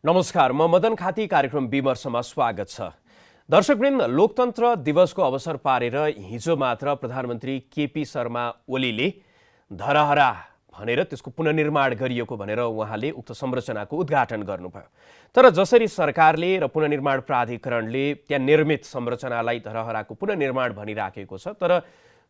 नमस्कार, म मदन खाती कार्यक्रम विमर्शमा स्वागत छ। दर्शकवृन्द, लोकतन्त्र दिवसको अवसर पारेर हिजो मात्र प्रधानमन्त्री केपी शर्मा ओलीले धरहरा भनेर त्यसको पुनर्निर्माण गरिएको भनेर उहाँले उक्त संरचनाको उद्घाटन गर्नुभयो। तर जसरी सरकारले र पुनर्निर्माण प्राधिकरणले त्यहाँ निर्मित संरचनालाई धरहराको पुनर्निर्माण भनिराखेको छ, तर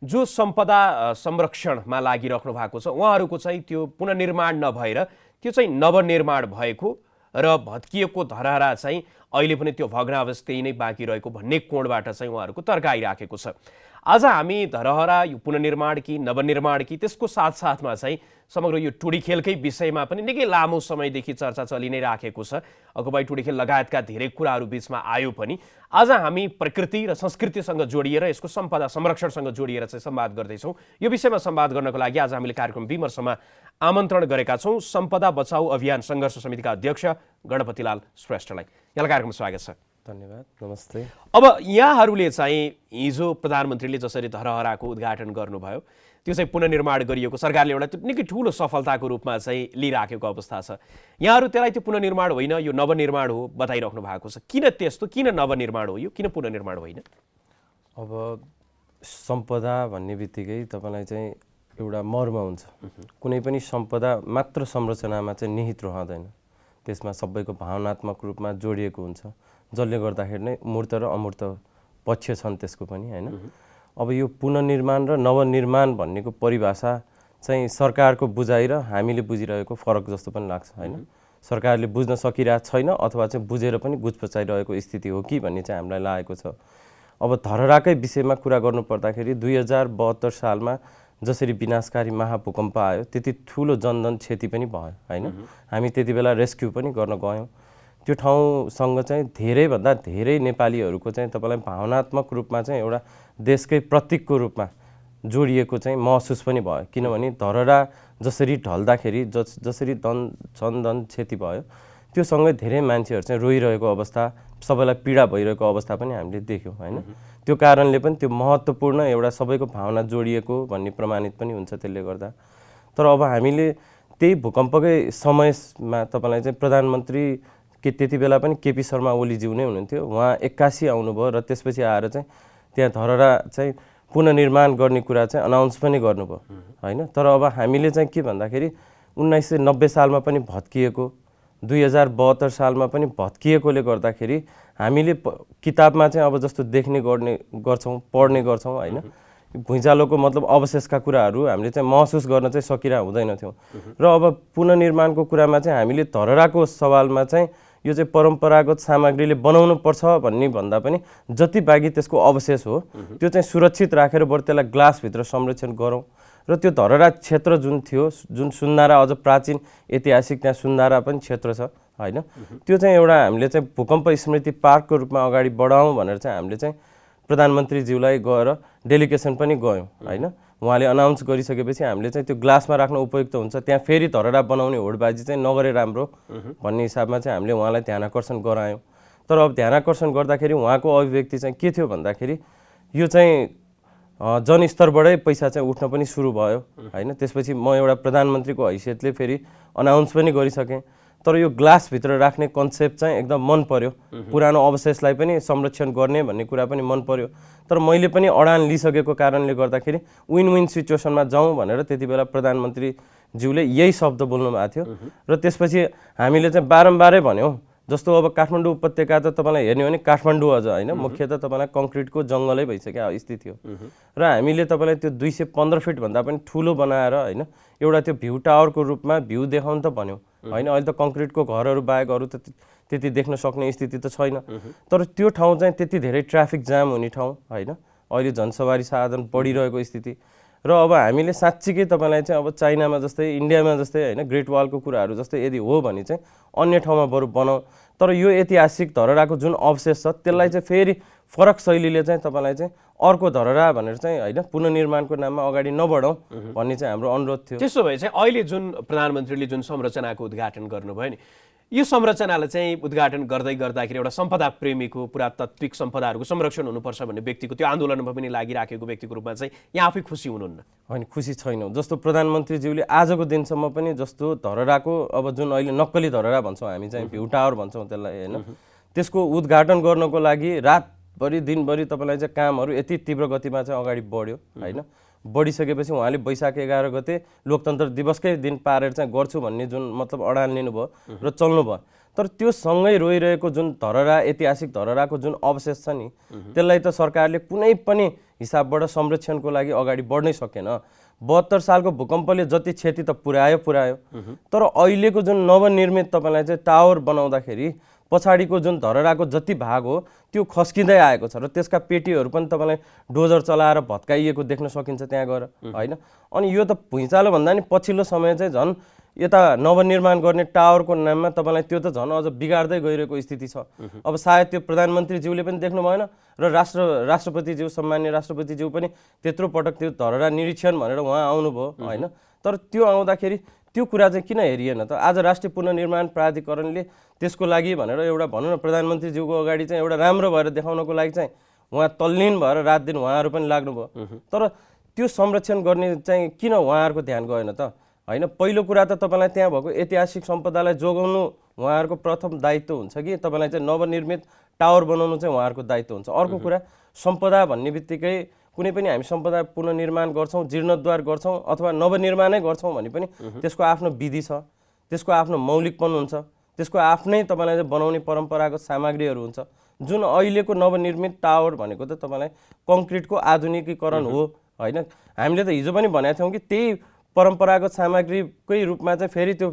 जो सम्पदा संरक्षणमा लागिराख्नु भएको छ उहाँहरूको चाहिँ त्यो पुनर्निर्माण नभएर त्यो चाहिँ नवनिर्माण भएको र भत्किएको धरहरा चाहिँ अहिले पनि त्यो भग्नावस्था नै बाँकी रहेको भन्ने कोणबाट चाहिँ उहाँहरूको तर्क आइराखेको छ। आज हामी धरहरा यो पुनर्निर्माण कि नवनिर्माण कि त्यसको साथसाथमा चाहिँ समग्र यो टुडी खेलकै विषयमा पनि निकै लामो समयदेखि चर्चा चलि नै राखेको छ। अगुबाई टुडी खेल लगायतका धेरै कुराहरू बिचमा आयो पनि आज हामी प्रकृति र संस्कृतिसँग जोडिएर यसको सम्पदा संरक्षणसँग जोडिएर चाहिँ संवाद गर्दैछौँ। यो विषयमा संवाद गर्नको लागि आज हामीले कार्यक्रम विमर्शमा आमन्त्रण गरेका छौँ सम्पदा बचाऊ अभियान सङ्घर्ष समितिका अध्यक्ष गणपतिलाल श्रेष्ठलाई। यहाँलाई कार्यक्रममा स्वागत छ। धन्यवाद, नमस्ते। अब यहाँहरूले चाहिँ हिजो प्रधानमन्त्रीले जसरी धरहराको उद्घाटन गर्नुभयो त्यो चाहिँ पुनर्निर्माण गरिएको सरकारले एउटा निकै ठुलो सफलताको रूपमा चाहिँ लिइराखेको अवस्था छ। यहाँहरू त्यसलाई त्यो पुनर्निर्माण होइन यो नवनिर्माण हो बताइराख्नु भएको छ। किन त्यस्तो, किन नवनिर्माण हो यो, किन पुनर्निर्माण होइन? अब सम्पदा भन्ने बित्तिकै तपाईँलाई चाहिँ एउटा मर्म हुन्छ। कुनै पनि सम्पदा मात्र संरचनामा चाहिँ निहित रहँदैन, त्यसमा सबैको भावनात्मक रूपमा जोडिएको हुन्छ, जसले गर्दाखेरि नै मूर्त र अमूर्त पक्ष छन् त्यसको पनि, होइन? अब यो पुनर्निर्माण र नवनिर्माण भन्नेको परिभाषा चाहिँ सरकारको बुझाइ र हामीले बुझिरहेको फरक जस्तो पनि लाग्छ, होइन? सरकारले बुझ्न सकिरहेको छैन अथवा चाहिँ बुझेर पनि गुजपचाइरहेको स्थिति हो कि भन्ने चाहिँ हामीलाई लागेको छ। अब धरहराकै विषयमा कुरा गर्नुपर्दाखेरि 2072 सालमा जसरी विनाशकारी महाभूकम्प आयो त्यति ठुलो जनधन क्षति पनि भयो, होइन? हामी त्यति बेला रेस्क्यु पनि गर्न गयौँ। त्यो ठाउँसँग चाहिँ धेरैभन्दा धेरै नेपालीहरूको चाहिँ तपाईँलाई भावनात्मक रूपमा चाहिँ एउटा देशकै प्रतीकको रूपमा जोडिएको चाहिँ महसुस पनि भयो। किनभने धरहरा जसरी ढल्दाखेरि जसरी जनधन क्षति भयो त्योसँगै धेरै मान्छेहरू चाहिँ रोइरहेको अवस्था, सबैलाई पीडा भइरहेको अवस्था पनि हामीले देख्यौँ, होइन? त्यो कारणले पनि त्यो महत्त्वपूर्ण एउटा सबैको भावना जोडिएको भन्ने प्रमाणित पनि हुन्छ त्यसले गर्दा। तर अब हामीले त्यही भूकम्पकै समयमा तपाईँलाई चाहिँ प्रधानमन्त्री त्यति बेला पनि केपी शर्मा ओलीज्यू नै हुनुहुन्थ्यो। उहाँ 81 आउनुभयो र त्यसपछि आएर चाहिँ त्यहाँ धरहरा चाहिँ पुनर्निर्माण गर्ने कुरा चाहिँ अनाउन्स पनि गर्नुभयो, होइन? तर अब हामीले चाहिँ के भन्दाखेरि 1990 सालमा पनि भत्किएको, 2072 सालमा पनि भत्किएकोले गर्दाखेरि हामीले किताबमा चाहिँ अब जस्तो देख्ने गर्छौँ, पढ्ने गर्छौँ, होइन? भुइँचालोको मतलब अवशेषका कुराहरू हामीले चाहिँ महसुस गर्न चाहिँ सकिरहेको हुँदैनथ्यौँ। र अब पुनर्निर्माणको कुरामा चाहिँ हामीले धरहराको सवालमा चाहिँ यो चाहिँ परम्परागत सामग्रीले बनाउनु पर्छ भन्ने भन्दा पनि जति बाँकी त्यसको अवशेष हो त्यो चाहिँ सुरक्षित राखेर बरु त्यसलाई ग्लासभित्र संरक्षण गरौँ। र त्यो धरहरा क्षेत्र जुन थियो, जुन सुन्धारा अझ प्राचीन ऐतिहासिक त्यहाँ सुन्धारा पनि क्षेत्र छ, होइन? त्यो चाहिँ एउटा हामीले चाहिँ भूकम्प स्मृति पार्कको रूपमा अगाडि बढाउँ भनेर चाहिँ हामीले चाहिँ प्रधानमन्त्रीज्यूलाई गएर डेलिगेसन पनि गयौँ, होइन? उहाँले अनाउन्स गरिसकेपछि हामीले चाहिँ त्यो ग्लासमा राख्न उपयुक्त हुन्छ, त्यहाँ फेरि धरहरा बनाउने होडबाजी चाहिँ नगरे राम्रो भन्ने हिसाबमा चाहिँ हामीले उहाँलाई ध्यानाकर्षण गरायौँ। तर अब ध्यानाकर्षण गर्दाखेरि उहाँको अभिव्यक्ति चाहिँ के थियो भन्दाखेरि यो चाहिँ जनस्तरबाटै पैसा चाहिँ उठ्न पनि सुरु भयो, होइन? त्यसपछि म एउटा प्रधानमन्त्रीको हैसियतले फेरि अनाउन्स पनि गरिसकेँ। तर यो ग्लासभित्र राख्ने कन्सेप्ट चाहिँ एकदम मन पर्यो, पुरानो अवशेषलाई पनि संरक्षण गर्ने भन्ने कुरा पनि मन पर्यो। तर मैले पनि अडान लिइसकेको कारणले गर्दाखेरि विन विन सिचुएसनमा जाउँ भनेर त्यति बेला प्रधानमन्त्रीज्यूले यही शब्द बोल्नु भएको थियो। र त्यसपछि हामीले चाहिँ बारम्बारै भन्यौँ, जस्तो अब काठमाडौँ उपत्यका त तपाईँलाई हेर्ने हो भने काठमाडौँ अझ, होइन? मुख्यतः तपाईँलाई कङ्क्रिटको जङ्गलै भइसक्यो स्थिति हो। र हामीले तपाईँलाई त्यो 215 फिटभन्दा पनि ठुलो बनाएर, होइन, एउटा त्यो भ्यू टावरको रूपमा भ्यू देखाउनु त भन्यौँ, होइन? अहिले त कङ्क्रिटको घरहरू बाहेक अरू त त्यति देख्न सक्ने स्थिति त छैन। तर त्यो ठाउँ चाहिँ त्यति धेरै ट्राफिक जाम हुने ठाउँ, होइन? अहिले झनसवारी साधन बढिरहेको स्थिति। र अब हामीले साँच्चीकै तपाईँलाई चाहिँ अब चाइनामा जस्तै, इन्डियामा जस्तै, होइन, ग्रेट वालको कुराहरू जस्तै यदि हो भने चाहिँ अन्य ठाउँमा बरु बनाऊ। तर यो ऐतिहासिक धरहराको जुन अवशेष छ त्यसलाई चाहिँ फेरि फरक शैलीले चाहिँ तपाईँलाई चाहिँ अर्को धरहरा भनेर चाहिँ, होइन, पुनर्निर्माणको नाममा अगाडि नबढौँ भन्ने चाहिँ हाम्रो अनुरोध थियो। त्यसो भए चाहिँ अहिले जुन प्रधानमन्त्रीले जुन संरचनाको उद्घाटन गर्नुभयो नि, यो संरचनालाई चाहिँ उद्घाटन गर्दै गर्दाखेरि एउटा सम्पदा प्रेमीको पुरातात्विक सम्पदाहरूको संरक्षण हुनुपर्छ भन्ने व्यक्तिको त्यो आन्दोलनमा पनि लागिराखेको व्यक्तिको रूपमा चाहिँ यहाँ आफै खुसी हुनुहुन्न? होइन, खुसी छैनौँ। जस्तो प्रधानमन्त्रीज्यूले आजको दिनसम्म पनि जस्तो धरहराको अब जुन अहिले नक्कली धरहरा भन्छौँ हामी चाहिँ भ्यू टावर भन्छौँ त्यसलाई होइन, त्यसको उद्घाटन गर्नको लागि रातभरि दिनभरि तपाईँलाई चाहिँ कामहरू यति तीव्र गतिमा चाहिँ अगाडि बढ्यो होइन। बढिसकेपछि उहाँले वैशाख 11 गते लोकतन्त्र दिवसकै दिन पारेर चाहिँ गर्छु भन्ने जुन मतलब अडान लिनुभयो र चल्नुभयो। तर त्यो सँगै रोइरहेको जुन धरहरा, ऐतिहासिक धरहराको जुन अवशेष छ नि, त्यसलाई त सरकारले कुनै पनि हिसाबबाट संरक्षणको लागि अगाडि बढ्नै सकेन। 72 सालको भूकम्पले जति क्षति त पुर्यायो, तर अहिलेको जुन नवनिर्मित तपाईँलाई चाहिँ टावर बनाउँदाखेरि पछाडिको जुन धरहराको जति भाग हो त्यो खस्किँदै आएको छ र त्यसका पेटीहरू पनि तपाईँलाई डोजर चलाएर भत्काइएको देख्न सकिन्छ त्यहाँ गएर होइन। अनि यो त भुइँचालो भन्दा नि पछिल्लो समय चाहिँ झन् यता नवनिर्माण गर्ने टावरको नाममा तपाईँलाई त्यो त झन् अझ बिगार्दै गइरहेको स्थिति छ। अब सायद त्यो प्रधानमन्त्रीज्यूले पनि देख्नु भएन र राष्ट्रपतिज्यू, सम्मान्य राष्ट्रपतिज्यू पनि त्यत्रो पटक त्यो धरहरा निरीक्षण भनेर उहाँ आउनुभयो होइन। तर त्यो आउँदाखेरि त्यो कुरा चाहिँ किन हेरिएन त? आज राष्ट्रिय पुनर्निर्माण प्राधिकरणले त्यसको लागि भनेर एउटा भनौँ न प्रधानमन्त्रीज्यूको अगाडि चाहिँ एउटा राम्रो भएर देखाउनको लागि चाहिँ उहाँ तल्लीन भएर रात दिन उहाँहरू पनि लाग्नुभयो। तर त्यो संरक्षण गर्ने चाहिँ किन उहाँहरूको ध्यान गएन त होइन? पहिलो कुरा त तपाईँलाई त्यहाँ भएको ऐतिहासिक सम्पदालाई जोगाउनु उहाँहरूको प्रथम दायित्व हुन्छ कि तपाईँलाई चाहिँ नवनिर्मित टावर बनाउनु चाहिँ उहाँहरूको दायित्व हुन्छ। अर्को कुरा, सम्पदा भन्ने बित्तिकै कुनै पनि हामी सम्पदा पुनर्निर्माण गर्छौँ, जीर्णोद्धार गर्छौँ अथवा नवनिर्माणै गर्छौँ भने पनि त्यसको आफ्नो विधि छ, त्यसको आफ्नो मौलिकपन हुन्छ, त्यसको आफ्नै तपाईँलाई बनाउने परम्परागत सामग्रीहरू हुन्छ। जुन अहिलेको नवनिर्मित टावर भनेको त तपाईँलाई कङ्क्रिटको आधुनिकीकरण हो होइन। हामीले त हिजो पनि भनेका थियौँ कि त्यही परम्परागत सामग्रीकै रूपमा चाहिँ फेरि त्यो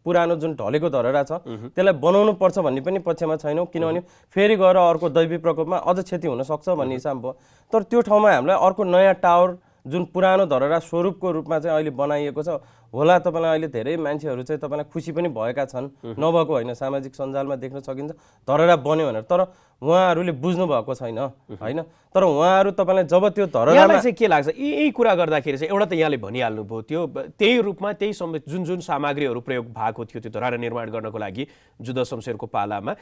पुरानो जुन ढलेको धरहरा छ त्यसलाई बनाउनु पर्छ भन्ने पनि पक्षमा छैनौँ, किनभने फेरि गएर अर्को दैवी प्रकोपमा अझ क्षति हुनसक्छ भन्ने हिसाब भयो। तर त्यो ठाउँमा हामीलाई अर्को नयाँ टावर जुन पुरानो धरहरा स्वरूपको रूपमा चाहिँ अहिले बनाइएको छ होला। तपाईँलाई अहिले धेरै मान्छेहरू चाहिँ तपाईँलाई खुसी पनि भएका छन्, नभएको होइन, सामाजिक सञ्जालमा देख्न सकिन्छ धरहरा बन्यो भनेर। तर उहाँहरूले बुझ्नु भएको छैन होइन। तर उहाँहरू तपाईँलाई जब त्यो धरहरामा चाहिँ के लाग्छ यही कुरा गर्दाखेरि चाहिँ एउटा त यहाँले भनिहाल्नुभयो त्यो त्यही रूपमा त्यही जुन सामग्रीहरू प्रयोग भएको थियो त्यो धरहरा निर्माण गर्नको लागि जुद्ध शमशेरको पालामा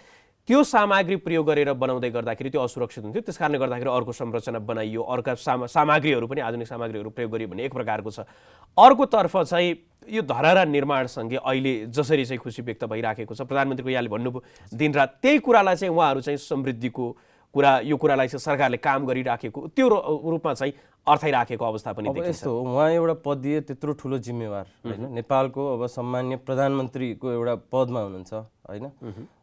त्यो सामग्री प्रयोग गरेर बनाउँदै गर्दाखेरि त्यो असुरक्षित हुन्थ्यो। त्यस कारणले गर्दाखेरि अर्को संरचना बनाइयो, अर्का सामग्रीहरू पनि आधुनिक सामग्रीहरू प्रयोग गरियो भन्ने एक प्रकारको छ। अर्कोतर्फ चाहिँ यो धरहरा निर्माणसँगै अहिले जसरी चाहिँ खुसी व्यक्त भइराखेको छ, प्रधानमन्त्रीको यहाँले भन्नुभयो दिनरात त्यही कुरालाई चाहिँ उहाँहरू चाहिँ समृद्धिको कुरा, यो कुरालाई चाहिँ सरकारले काम गरिराखेको त्यो रूपमा चाहिँ अर्थाइराखेको अवस्था पनि देखिन्छ। यस्तो हो, उहाँ एउटा पद दिए त्यत्रो ठुलो जिम्मेवार होइन, नेपालको अब सम्मान्य प्रधानमन्त्रीको एउटा पदमा हुनुहुन्छ होइन।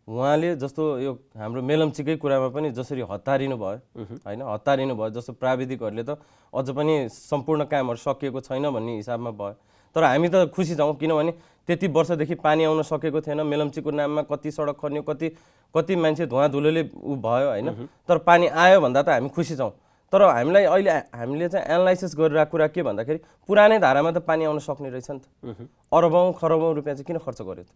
उहाँले जस्तो यो हाम्रो मेलम्चीकै कुरामा पनि जसरी हतारिनु भयो होइन, हतारिनु भयो, जस्तो प्राविधिकहरूले त अझ पनि सम्पूर्ण कामहरू सकिएको छैन भन्ने हिसाबमा भयो। तर हामी त खुसी छौँ, किनभने त्यति वर्षदेखि पानी आउन सकेको थिएन, मेलम्चीको नाममा कति सडक खन्यो, कति मान्छे धुवा धुलोले भयो होइन। तर पानी आयो भन्दा त हामी खुसी छौँ। तर हामीलाई अहिले हामीले चाहिँ एनालाइसिस गरिरहेको कुरा के भन्दाखेरि पुरानै धारामा त पानी आउन सक्ने रहेछ नि त, अरबौँ खरबौँ रुपियाँ चाहिँ किन खर्च गर्यो त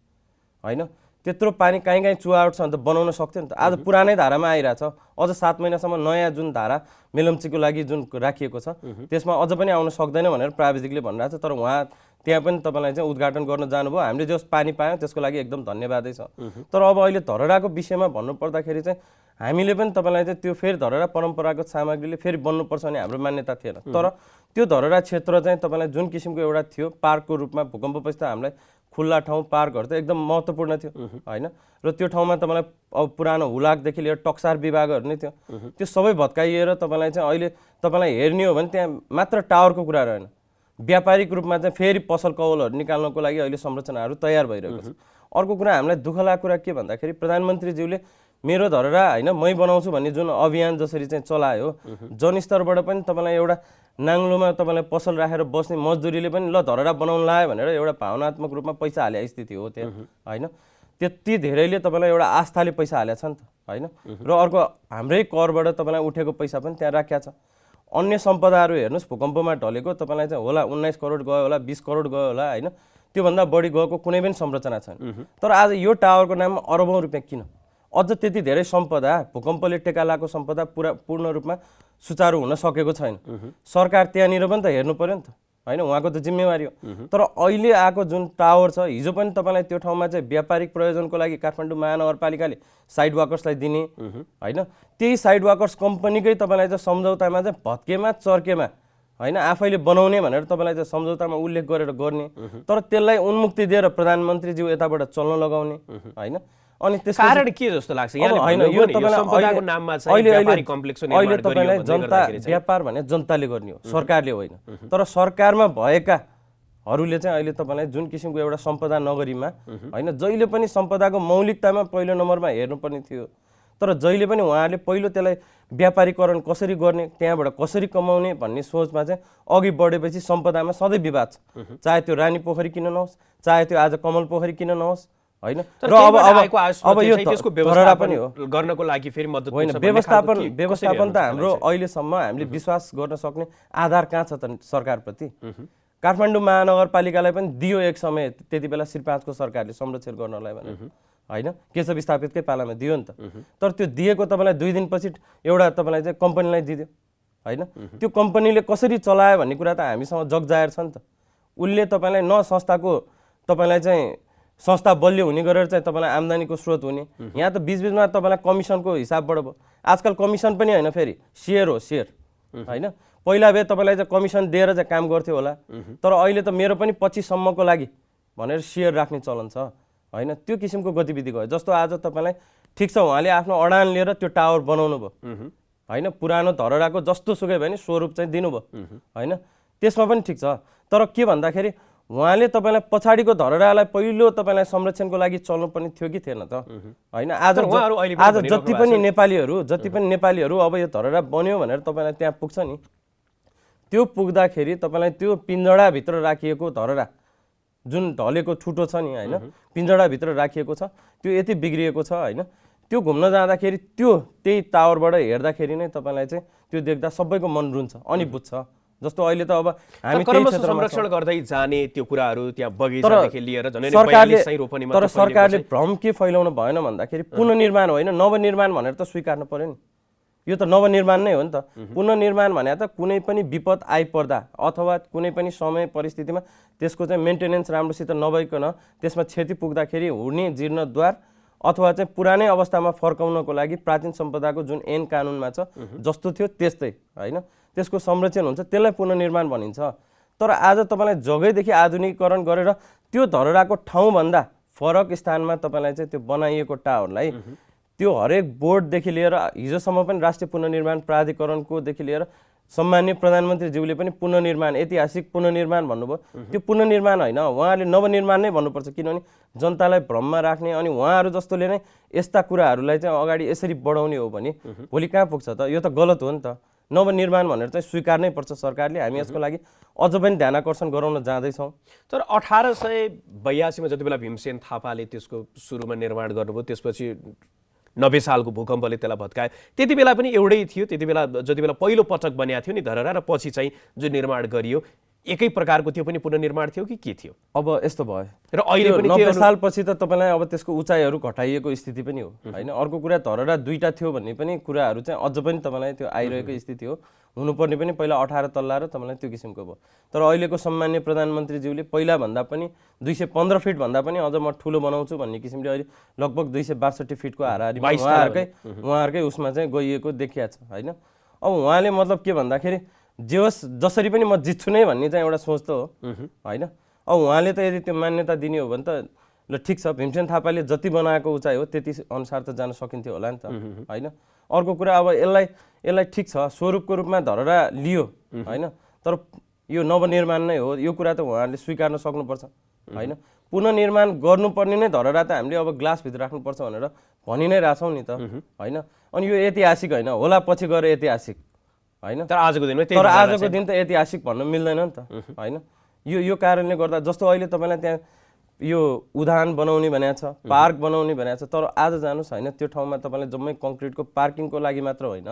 होइन। त्यत्रो पानी कहीँ चुहावट छ भने त बनाउन सक्थ्यो नि त। आज पुरानै धारामा आइरहेछ, अझ 7 महिनासम्म नयाँ जुन धारा मेलम्चीको लागि जुन राखिएको छ त्यसमा अझ पनि आउन सक्दैन भनेर प्राविधिकले भनिरहेको छ। तर उहाँ त्यहाँ पनि तपाईँलाई चाहिँ उद्घाटन गर्न जानुभयो, हामीले जस पानी पायौँ त्यसको लागि एकदम धन्यवादै छ। तर अब अहिले धरहराको विषयमा भन्नुपर्दाखेरि चाहिँ हामीले पनि तपाईँलाई चाहिँ त्यो फेरि धरहरा परम्परागत सामग्रीले फेरि बन्नुपर्छ भन्ने हाम्रो मान्यता थिएन। तर त्यो धरहरा क्षेत्र चाहिँ तपाईँलाई जुन किसिमको एउटा थियो पार्कको रूपमा भूकम्पपछि त हामीलाई खुल्ला ठाउँ पार्कहरू त एकदम महत्त्वपूर्ण थियो होइन। र त्यो ठाउँमा तपाईँलाई अब पुरानो हुलाकदेखि लिएर टक्सार विभागहरू नै थियो, त्यो सबै भत्काइएर तपाईँलाई चाहिँ अहिले तपाईँलाई हेर्ने हो भने त्यहाँ मात्र टावरको कुरा रहेन, व्यापारिक रूपमा चाहिँ फेरि पसल कौलहरू निकाल्नको लागि अहिले संरचनाहरू तयार भइरहेको छ। अर्को कुरा हामीलाई दुःख लागेको कुरा के भन्दाखेरि प्रधानमन्त्रीज्यूले मेरो धरहरा होइन मै बनाउँछु भन्ने जुन अभियान जसरी चाहिँ चलायो, जनस्तरबाट पनि तपाईँलाई एउटा नाङ्लोमा तपाईँलाई पसल राखेर बस्ने मजदुरीले पनि ल धरहरा बनाउन लायो भनेर एउटा भावनात्मक रूपमा पैसा हाले स्थिति हो त्यहाँ होइन। त्यति धेरैले तपाईँलाई एउटा आस्थाले पैसा हालेको छ नि त होइन। र अर्को हाम्रै करबाट तपाईँलाई उठेको पैसा पनि त्यहाँ राखेको छ। अन्य सम्पदाहरू हेर्नुहोस्, भूकम्पमा ढलेको तपाईँलाई चाहिँ होला 19 करोड गयो होला, 20 करोड गयो होला होइन, त्योभन्दा बढी गएको कुनै पनि संरचना छैन। तर आज यो टावरको नाममा अरबौँ रुपियाँ किन? अझ त्यति धेरै सम्पदा भूकम्पले टेका लगाएको सम्पदा पूर्ण रूपमा सुचारू हुन सकेको छैन। सरकार त्यहाँनिर पनि त हेर्नु पर्यो नि त होइन, उहाँको त जिम्मेवारी हो। तर अहिले आएको जुन टावर छ, हिजो पनि तपाईँलाई त्यो ठाउँमा चाहिँ व्यापारिक प्रयोजनको लागि काठमाडौँ महानगरपालिकाले साइड वाकर्सलाई दिने होइन, त्यही साइड वाकर्स कम्पनीकै तपाईँलाई चाहिँ सम्झौतामा चाहिँ भत्केमा चर्केमा होइन आफैले बनाउने भनेर तपाईँलाई चाहिँ सम्झौतामा उल्लेख गरेर गर्ने, तर त्यसलाई उन्मुक्ति दिएर प्रधानमन्त्रीज्यू यताबाट चल्न लगाउने होइन। अनि त्यसको कारण के जस्तो लाग्छ यहाँले होइन, भन्नुभयो यो नि, तपाईँलाई सम्पदाको नाममा चाहिँ व्यापारिक कम्प्लेक्स निर्माण अहिले गरियो तपाईँलाई भन्दै जनता गर्दाखेरि चाहिँ व्यापार भने जनताले गर्ने हो, सरकारले होइन। तर सरकारमा भएकाहरूले चाहिँ अहिले तपाईँलाई जुन किसिमको एउटा सम्पदा नगरीमा होइन, जहिले पनि सम्पदाको मौलिकतामा पहिलो नम्बरमा हेर्नुपर्ने थियो, तर जहिले पनि उहाँहरूले पहिलो त्यसलाई व्यापारीकरण कसरी गर्ने, त्यहाँबाट कसरी कमाउने भन्ने सोचमा चाहिँ अघि बढेपछि सम्पदामा सधैँ विवाद छ। चाहे त्यो रानी पोखरी किन नहोस्, चाहे त्यो आज कमल पोखरी किन नहोस् होइन। र अब यो त्यसको धरहरा पनि हो गर्नको लागि फेरि मद्दत होइन। व्यवस्थापन त हाम्रो अहिलेसम्म हामीले विश्वास गर्न सक्ने आधार कहाँ छ त सरकारप्रति। काठमाडौँ महानगरपालिकालाई पनि दियो एक समय, त्यति बेला श्री 5 को सरकारले संरक्षण गर्नलाई भने होइन, केशव विस्थापितकै पालामा दियो नि त। तर त्यो दिएको तपाईँलाई 2 दिनपछि एउटा तपाईँलाई चाहिँ कम्पनीलाई दिदियो होइन। त्यो कम्पनीले कसरी चलायो भन्ने कुरा त हामीसँग जगजाहेर छ नि त। उसले तपाईँलाई न संस्थाको तपाईँलाई चाहिँ संस्था बलियो हुने गरेर चाहिँ तपाईँलाई आम्दानीको स्रोत हुने, यहाँ त बिचबिचमा तपाईँलाई कमिसनको हिसाबबाट भयो। आजकल कमिसन पनि होइन, फेरि सेयर हो, सेयर होइन। पहिला भए तपाईँलाई चाहिँ कमिसन दिएर चाहिँ काम गर्थ्यो होला, तर अहिले त मेरो पनि 25 सम्मको लागि भनेर सेयर राख्ने चलन छ होइन। त्यो किसिमको गतिविधि गयो। जस्तो आज तपाईँलाई ठिक छ, उहाँले आफ्नो अडान लिएर त्यो टावर बनाउनु भयो होइन, पुरानो धरहराको जस्तो सुकै भयो नि स्वरूप चाहिँ दिनुभयो होइन, त्यसमा पनि ठिक छ। तर के भन्दाखेरि उहाँले तपाईँलाई पछाडिको धरहरालाई पहिलो तपाईँलाई संरक्षणको लागि चल्नुपर्ने थियो कि थिएन त होइन। आज जति पनि नेपालीहरू अब यो धरहरा बन्यो भनेर तपाईँलाई त्यहाँ पुग्छ नि, त्यो पुग्दाखेरि तपाईँलाई त्यो पिञ्जडाभित्र राखिएको धरहरा जुन ढलेको ठुटो छ नि होइन, पिञ्जडाभित्र राखिएको छ, त्यो यति बिग्रिएको छ होइन। त्यो घुम्न जाँदाखेरि त्यही टावरबाट हेर्दाखेरि नै तपाईँलाई चाहिँ त्यो देख्दा सबैको मन रुन्छ अनि बुझ्छ। जस्तो अहिले त अब हामी संरक्षण गर्दै जाने त्यो कुराहरू त्यहाँ बगैँचादेखि लिएर तर सरकारले भ्रम के फैलाउनु भएन भन्दाखेरि पुनर्निर्माण होइन, नवनिर्माण भनेर त स्वीकार्नु पर्यो नि। यो त नवनिर्माण नै हो नि त। पुनर्निर्माण भने त कुनै पनि विपद आइपर्दा अथवा कुनै पनि समय परिस्थितिमा त्यसको चाहिँ मेन्टेनेन्स राम्रोसित नभइकन त्यसमा क्षति पुग्दाखेरि हुने जीर्णोद्धार अथवा चाहिँ पुरानै अवस्थामा फर्काउनको लागि प्राचीन सम्पदाको जुन ऐन कानुनमा छ जस्तो थियो त्यस्तै होइन, त्यसको संरक्षण हुन्छ, त्यसलाई पुनर्निर्माण भनिन्छ। तर आज तपाईँलाई जग्गैदेखि आधुनिकीकरण गरेर त्यो धरहराको ठाउँभन्दा फरक स्थानमा तपाईँलाई चाहिँ त्यो बनाइएको टावरलाई त्यो हरेक बोर्डदेखि लिएर हिजोसम्म पनि राष्ट्रिय पुनर्निर्माण प्राधिकरणकोदेखि लिएर सम्माननीय प्रधानमन्त्रीज्यूले पनि पुनर्निर्माण, ऐतिहासिक पुनर्निर्माण भन्नुभयो। त्यो पुनर्निर्माण होइन, उहाँले नवनिर्माण नै भन्नुपर्छ, किनभने जनतालाई भ्रममा राख्ने अनि उहाँहरू जस्तोले नै यस्ता कुराहरूलाई चाहिँ अगाडि यसरी बढाउने हो भने भोलि कहाँ पुग्छ त? यो त गलत हो नि त। नवनिर्माण भनेर चाहिँ स्वीकार्नै पर्छ सरकारले। हामी यसको लागि अझ पनि ध्यानाकर्षण गराउन जाँदैछौँ। तर 1882 मा जति बेला भीमसेन थापाले त्यसको सुरुमा निर्माण गर्नुभयो, त्यसपछि 90 सालको भूकम्पले त्यसलाई भत्कायो, त्यति बेला पनि एउटै थियो। त्यति बेला जति बेला पहिलो पटक बनिएको थियो नि धरहरा र पछि चाहिँ जुन निर्माण गरियो एकै प्रकारको त्यो पनि पुनर्निर्माण थियो कि के थियो? अब यस्तो भयो र अहिले पनि 90 सालपछि त तपाईँलाई अब त्यसको उचाइहरू घटाइएको स्थिति पनि हो होइन। अर्को कुरा धरहरा 2टा थियो भन्ने पनि कुराहरू चाहिँ अझ पनि तपाईँलाई त्यो आइरहेको स्थिति हो। हुनुपर्ने पनि पहिला 18 तल्ला र तपाईँलाई त्यो किसिमको भयो। तर अहिलेको सम्माननीय प्रधानमन्त्रीज्यूले पहिला भन्दा पनि 215 फिट भन्दा पनि अझ म ठुलो बनाउँछु भन्ने किसिमले अहिले लगभग 262 फिटको हाराहारी उहाँहरूकै उसमा चाहिँ गइएको देखिया छ होइन। अब उहाँले मतलब के भन्दाखेरि जे होस् जसरी पनि म जित्छु नै भन्ने चाहिँ एउटा सोच त हो होइन। अब उहाँले त यदि त्यो मान्यता दिने हो भने त ल ठिक छ, भीमसेन थापाले जति बनाएको उचाइ हो त्यति अनुसार त जान सकिन्थ्यो होला नि त होइन। अर्को कुरा अब यसलाई ठिक छ स्वरूपको रूपमा धरहरा लियो होइन, तर यो नवनिर्माण नै हो, यो कुरा त उहाँहरूले स्वीकार्न सक्नुपर्छ होइन। पुनर्निर्माण गर्नुपर्ने नै धरहरा त हामीले अब ग्लासभित्र राख्नुपर्छ भनेर भनि नै रहेछौँ नि त होइन। अनि यो ऐतिहासिक होइन, होला पछि गएर ऐतिहासिक होइन, तर आजको दिन त ऐतिहासिक भन्न मिल्दैन नि त होइन। यो कारणले गर्दा जस्तो अहिले तपाईँलाई त्यहाँ यो उद्यान बनाउने भनेको छ, पार्क बनाउने भनेको छ, तर आज जानुहोस् होइन त्यो ठाउँमा तपाईँलाई जम्मै कङ्क्रिटको पार्किङको लागि मात्र होइन,